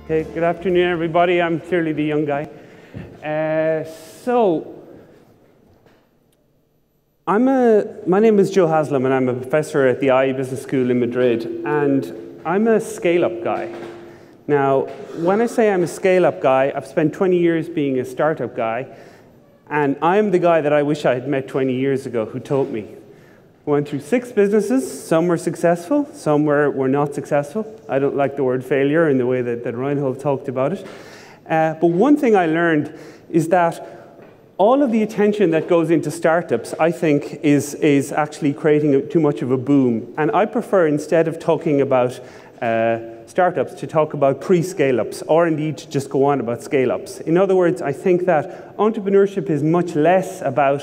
Okay, good afternoon, everybody. I'm clearly the young guy. My name is Joe Haslam, and I'm a professor at the IE Business School in Madrid, and I'm a scale-up guy. Now, when I say I'm a scale-up guy, I've spent 20 years being a startup guy, and I'm the guy that I wish I had met 20 years ago who told me. I went through 6 businesses. Some were successful, some were not successful. I don't like the word failure in the way that Reinhold talked about it. But one thing I learned is that all of the attention that goes into startups, I think, is actually creating too much of a boom. And I prefer, instead of talking about startups, to talk about pre-scale-ups, or indeed to just go on about scale-ups. In other words, I think that entrepreneurship is much less about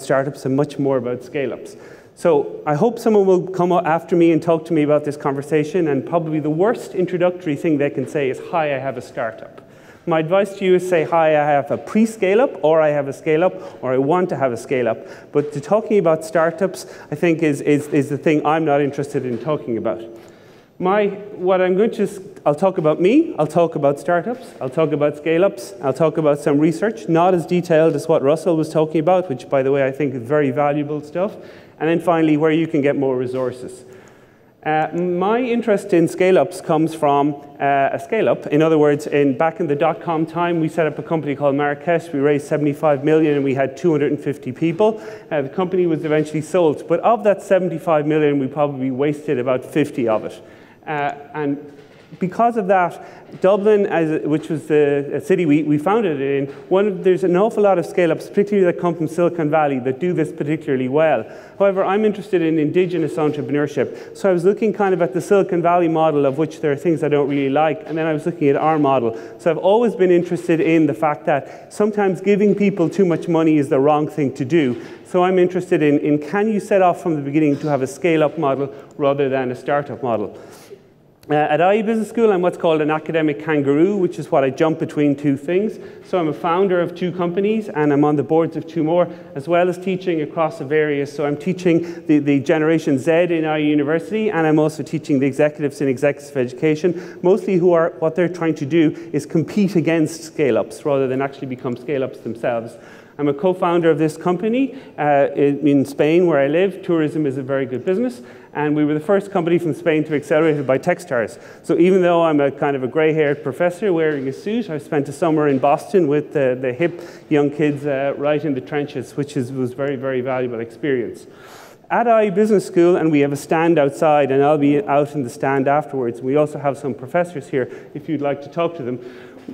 startups and much more about scale-ups. So I hope someone will come after me and talk to me about this conversation, and probably the worst introductory thing they can say is, "Hi, I have a startup." My advice to you is say, "Hi, I have a pre-scale-up," or "I have a scale-up," or "I want to have a scale-up." But talking about startups, I think, is the thing I'm not interested in talking about. I'll talk about me, I'll talk about startups, I'll talk about scale-ups, I'll talk about some research, not as detailed as what Russell was talking about, which, by the way, I think is very valuable stuff. And then finally, where you can get more resources. My interest in scale-ups comes from a scale-up. In other words, back in the dot-com time, we set up a company called Marrakesh. We raised 75 million and we had 250 people. The company was eventually sold. But of that 75 million, we probably wasted about 50 of it. And because of that, Dublin, which was the city we founded it in, there's an awful lot of scale-ups, particularly that come from Silicon Valley, that do this particularly well. However, I'm interested in indigenous entrepreneurship. So I was looking kind of at the Silicon Valley model, of which there are things I don't really like, and then I was looking at our model. So I've always been interested in the fact that sometimes giving people too much money is the wrong thing to do. So I'm interested in can you set off from the beginning to have a scale-up model rather than a startup model. At IE Business School, I'm what's called an academic kangaroo, which is what I jump between 2 things. So I'm a founder of 2 companies, and I'm on the boards of 2 more, as well as teaching across the various. So I'm teaching the Generation Z in IE University, and I'm also teaching the executives in executive education, mostly what they're trying to do is compete against scale-ups rather than actually become scale-ups themselves. I'm a co-founder of this company in Spain, where I live. Tourism is a very good business, and we were the first company from Spain to accelerate it by Techstars. So even though I'm a kind of a grey-haired professor wearing a suit, I spent a summer in Boston with the hip young kids right in the trenches, which was very, very valuable experience. At IE Business School, and we have a stand outside, and I'll be out in the stand afterwards. We also have some professors here if you'd like to talk to them.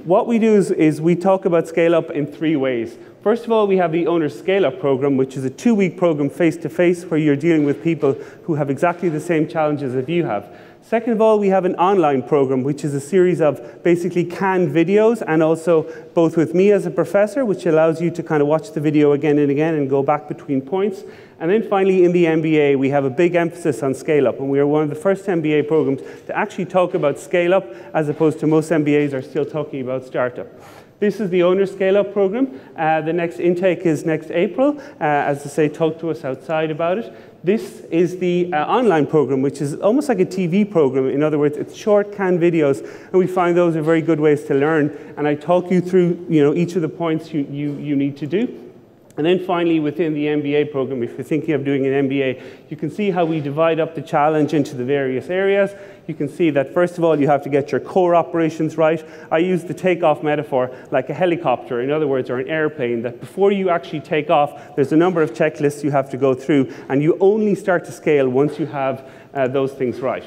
What we do is we talk about scale-up in 3 ways. First of all, we have the OwnerScaler program, which is a 2-week program face-to-face where you're dealing with people who have exactly the same challenges as you have. Second of all, we have an online program, which is a series of basically canned videos, and also both with me as a professor, which allows you to kind of watch the video again and again and go back between points. And then finally, in the MBA, we have a big emphasis on scale-up, and we are one of the first MBA programs to actually talk about scale-up, as opposed to most MBAs are still talking about startup. This is the OwnerScaler program. The next intake is next April. As I say, talk to us outside about it. This is the online program, which is almost like a TV program. In other words, it's short canned videos, and we find those are very good ways to learn. And I talk you through each of the points you need to do. And then finally, within the MBA program, if you're thinking of doing an MBA, you can see how we divide up the challenge into the various areas. You can see that, first of all, you have to get your core operations right. I use the takeoff metaphor like a helicopter, in other words, or an airplane, that before you actually take off, there's a number of checklists you have to go through, and you only start to scale once you have those things right.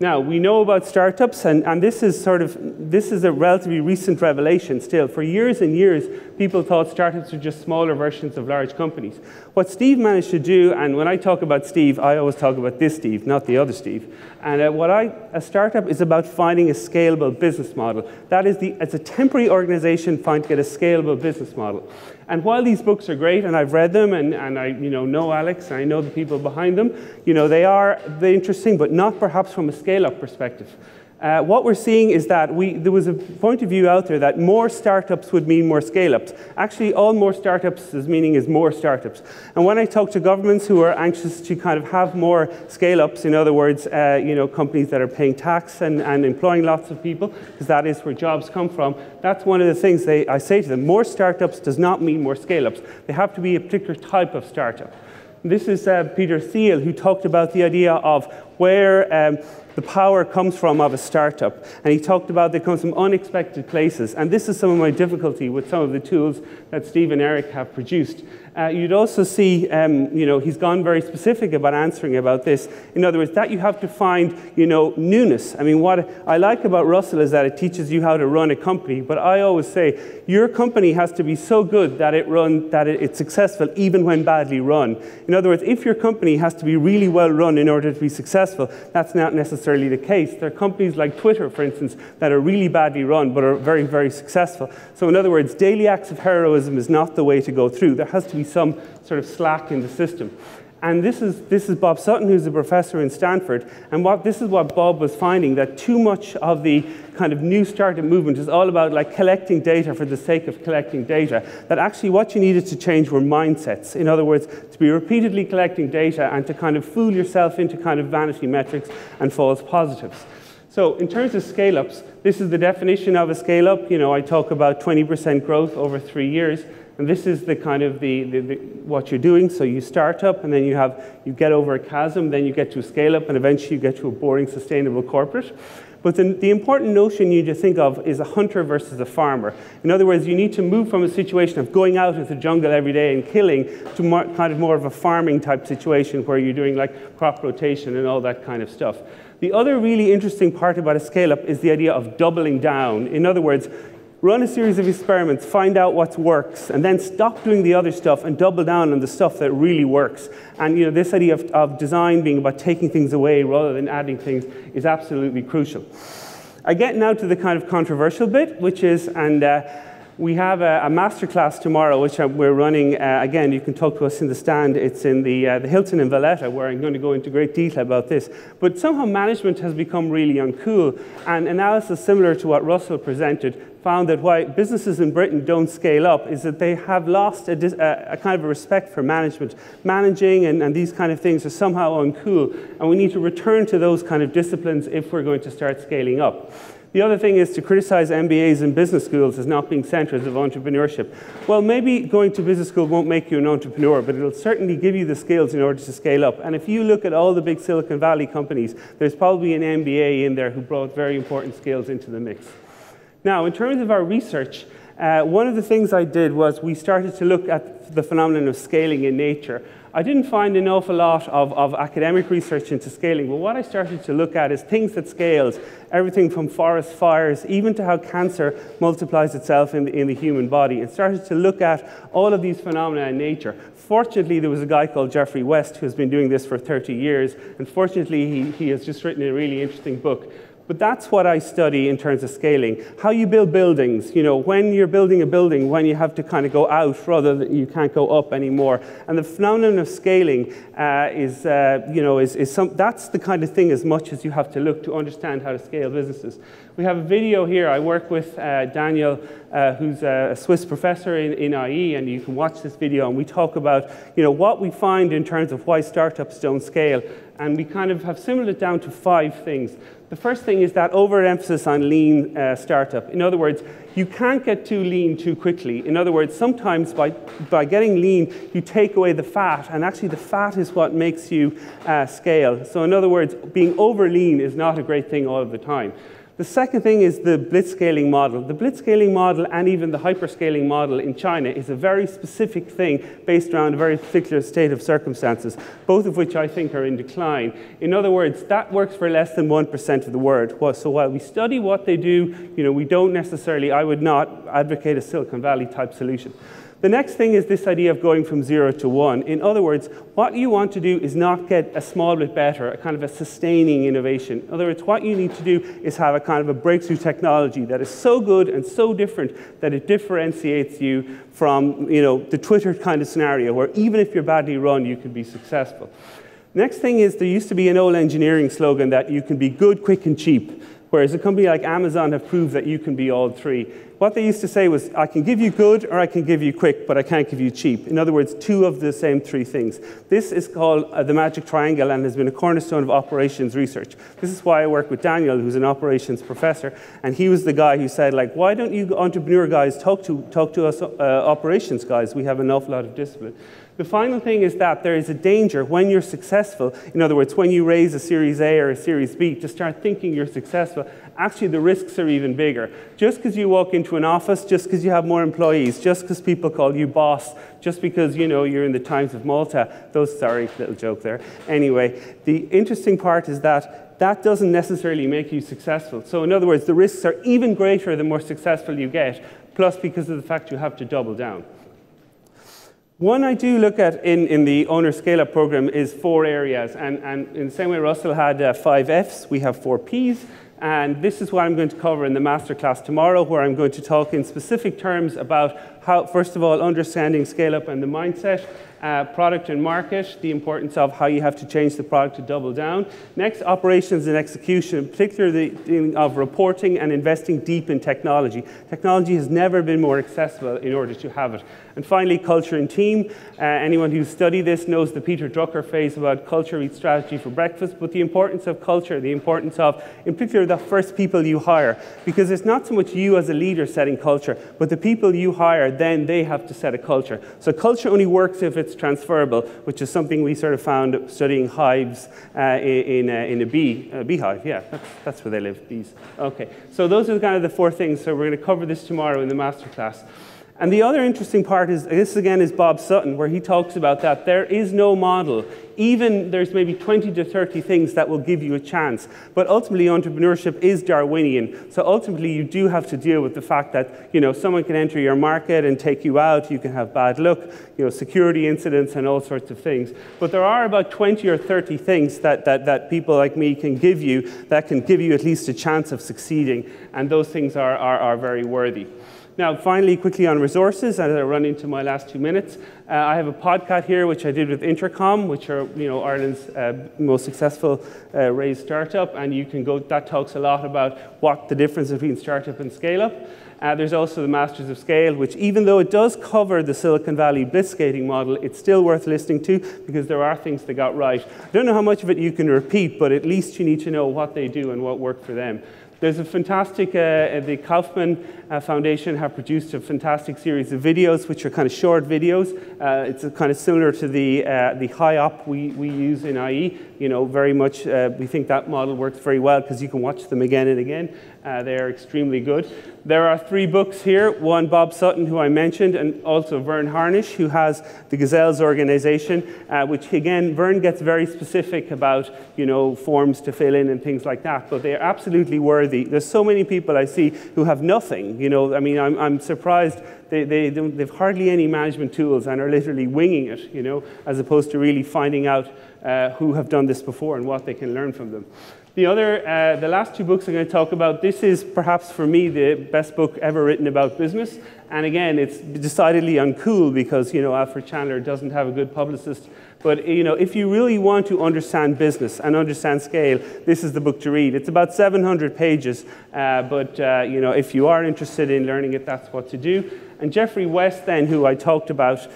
Now, we know about startups, and this is a relatively recent revelation still. For years and years, people thought startups were just smaller versions of large companies. What Steve managed to do, and when I talk about Steve, I always talk about this Steve, not the other Steve. And a startup is about finding a scalable business model. That is, it's a temporary organization trying to get a scalable business model. And while these books are great, and I've read them, and I know Alex, and I know the people behind them, they're interesting, but not perhaps from a scale-up perspective. What we're seeing is that there was a point of view out there that more startups would mean more scale-ups. Actually, all more startups is meaning is more startups. And when I talk to governments who are anxious to kind of have more scale-ups, in other words, companies that are paying tax and employing lots of people, because that is where jobs come from, that's one of the things I say to them. More startups does not mean more scale-ups. They have to be a particular type of startup. This is Peter Thiel, who talked about the idea of where the power comes from of a startup. And he talked about they come from unexpected places. And this is some of my difficulty with some of the tools that Steve and Eric have produced. You'd also see, he's gone very specific about answering about this. In other words, that you have to find, newness. I mean, what I like about Russell is that it teaches you how to run a company. But I always say, your company has to be so good that it's successful even when badly run. In other words, if your company has to be really well run in order to be successful, that's not necessarily the case. There are companies like Twitter, for instance, that are really badly run but are very, very successful. So in other words, daily acts of heroism is not the way to go through. There has to be some sort of slack in the system. And this is Bob Sutton, who's a professor in Stanford. And this is what Bob was finding, that too much of the kind of new startup movement is all about like collecting data for the sake of collecting data. That actually what you needed to change were mindsets. In other words, to be repeatedly collecting data and to kind of fool yourself into kind of vanity metrics and false positives. So in terms of scale-ups, this is the definition of a scale-up. I talk about 20% growth over 3 years. And this is the kind of what you're doing. So you start up, and then you get over a chasm, then you get to a scale-up, and eventually you get to a boring, sustainable corporate. But the important notion you need to think of is a hunter versus a farmer. In other words, you need to move from a situation of going out into the jungle every day and killing to kind of more of a farming type situation where you're doing like crop rotation and all that kind of stuff. The other really interesting part about a scale-up is the idea of doubling down. In other words, run a series of experiments, find out what works, and then stop doing the other stuff and double down on the stuff that really works. And this idea of design being about taking things away rather than adding things is absolutely crucial. I get now to the kind of controversial bit, which is, we have a masterclass tomorrow, which we're running. Again, you can talk to us in the stand. It's in the Hilton in Valletta, where I'm going to go into great detail about this. But somehow management has become really uncool. And analysis similar to what Russell presented found that why businesses in Britain don't scale up is that they have lost a kind of a respect for management. Managing and these kind of things are somehow uncool. And we need to return to those kind of disciplines if we're going to start scaling up. The other thing is to criticize MBAs in business schools as not being centers of entrepreneurship. Well, maybe going to business school won't make you an entrepreneur, but it'll certainly give you the skills in order to scale up. And if you look at all the big Silicon Valley companies, there's probably an MBA in there who brought very important skills into the mix. Now, in terms of our research, one of the things I did was we started to look at the phenomenon of scaling in nature. I didn't find an awful lot of academic research into scaling, but what I started to look at is things that scales, everything from forest fires, even to how cancer multiplies itself in the human body, and started to look at all of these phenomena in nature. Fortunately, there was a guy called Geoffrey West who has been doing this for 30 years, and fortunately, he has just written a really interesting book. But that's what I study in terms of scaling. How you build buildings, when you're building a building, when you have to kind of go out rather than you can't go up anymore. And the phenomenon of scaling that's the kind of thing as much as you have to look to understand how to scale businesses. We have a video here. I work with Daniel, who's a Swiss professor in IE, and you can watch this video, and we talk about what we find in terms of why startups don't scale. And we kind of have simmered it down to 5 things. The first thing is that overemphasis on lean startup. In other words, you can't get too lean too quickly. In other words, sometimes by getting lean, you take away the fat, and actually the fat is what makes you scale. So in other words, being over lean is not a great thing all of the time. The second thing is the blitzscaling model. The blitzscaling model and even the hyperscaling model in China is a very specific thing based around a very particular state of circumstances, both of which I think are in decline. In other words, that works for less than 1% of the world. So while we study what they do, we don't necessarily, I would not advocate a Silicon Valley type solution. The next thing is this idea of going from 0 to 1. In other words, what you want to do is not get a small bit better, a kind of a sustaining innovation. In other words, what you need to do is have a kind of a breakthrough technology that is so good and so different that it differentiates you from the Twitter kind of scenario where even if you're badly run, you can be successful. Next thing is there used to be an old engineering slogan that you can be good, quick, and cheap. Whereas a company like Amazon have proved that you can be all three. What they used to say was, I can give you good or I can give you quick, but I can't give you cheap. In other words, two of the same three things. This is called the magic triangle and has been a cornerstone of operations research. This is why I work with Daniel, who's an operations professor, and he was the guy who said, like, why don't you entrepreneur guys talk to us operations guys? We have an awful lot of discipline. The final thing is that there is a danger when you're successful, in other words, when you raise a Series A or a Series B, to start thinking you're successful. Actually, the risks are even bigger. Just because you walk into an office, just because you have more employees, just because people call you boss, just because you're in the Times of Malta, sorry, little joke there. Anyway, the interesting part is that doesn't necessarily make you successful. So in other words, the risks are even greater the more successful you get, plus because of the fact you have to double down. One I do look at in the OwnerScaler program is 4 areas, and in the same way Russell had 5 Fs, we have 4 Ps, and this is what I'm going to cover in the masterclass tomorrow, where I'm going to talk in specific terms about how, first of all, understanding scale-up and the mindset, product and market, the importance of how you have to change the product to double down. Next, operations and execution, particularly the thing of reporting and investing deep in technology. Technology has never been more accessible in order to have it. And finally, culture and team. Anyone who's studied this knows the Peter Drucker phrase about culture eats strategy for breakfast, but the importance of culture, the importance of, in particular, the first people you hire. Because it's not so much you as a leader setting culture, but the people you hire, then they have to set a culture. So culture only works if it's transferable, which is something we sort of found studying hives in a beehive. Yeah, that's where they live, bees. Okay, so those are kind of the 4 things. So we're going to cover this tomorrow in the masterclass. And the other interesting part is, this again is Bob Sutton, where he talks about that there is no model. Even there's maybe 20 to 30 things that will give you a chance. But ultimately, entrepreneurship is Darwinian. So ultimately, you do have to deal with the fact that someone can enter your market and take you out. You can have bad luck, security incidents and all sorts of things. But there are about 20 or 30 things that people like me can give you that can give you at least a chance of succeeding. And those things are very worthy. Now, finally, quickly on resources, as I run into my last 2 minutes, I have a podcast here, which I did with Intercom, which are Ireland's most successful raised startup, and you can go. That talks a lot about what the difference between startup and scale-up. There's also the Masters of Scale, which even though it does cover the Silicon Valley blitzscaling model, it's still worth listening to because there are things they got right. I don't know how much of it you can repeat, but at least you need to know what they do and what worked for them. There's a fantastic, the Kaufman Foundation have produced a fantastic series of videos, which are kind of short videos. It's kind of similar to the HiOp we use in IE. Very much, we think that model works very well because you can watch them again and again. They are extremely good. There are 3 books here. One, Bob Sutton, who I mentioned, and also Vern Harnish, who has the Gazelles organization, which again, Vern gets very specific about, forms to fill in and things like that, but they are absolutely worthy. There's so many people I see who have nothing, I mean, I'm surprised they've hardly any management tools and are literally winging it, as opposed to really finding out who have done this before and what they can learn from them. The last 2 books I'm going to talk about, this is perhaps for me the best book ever written about business. And again, it's decidedly uncool because, Alfred Chandler doesn't have a good publicist. But, if you really want to understand business and understand scale, this is the book to read. It's about 700 pages. But if you are interested in learning it, that's what to do. And Jeffrey West, then, who I talked about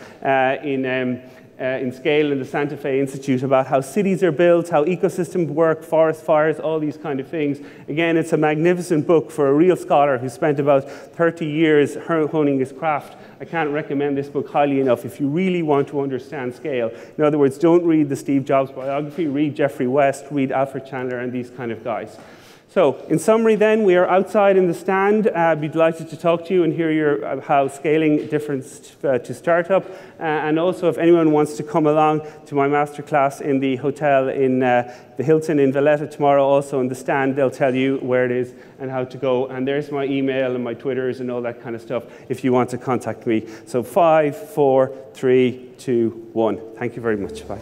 in Scale in the Santa Fe Institute about how cities are built, how ecosystems work, forest fires, all these kind of things. Again, it's a magnificent book for a real scholar who spent about 30 years honing his craft. I can't recommend this book highly enough if you really want to understand scale. In other words, don't read the Steve Jobs biography, read Jeffrey West, read Alfred Chandler and these kind of guys. So, in summary then, we are outside in the stand. I'd be delighted to talk to you and hear how scaling differs to startup. And also, if anyone wants to come along to my masterclass in the hotel in the Hilton in Valletta tomorrow, also in the stand, they'll tell you where it is and how to go. And there's my email and my Twitters and all that kind of stuff if you want to contact me. So 5, 4, 3, 2, 1. Thank you very much. Bye.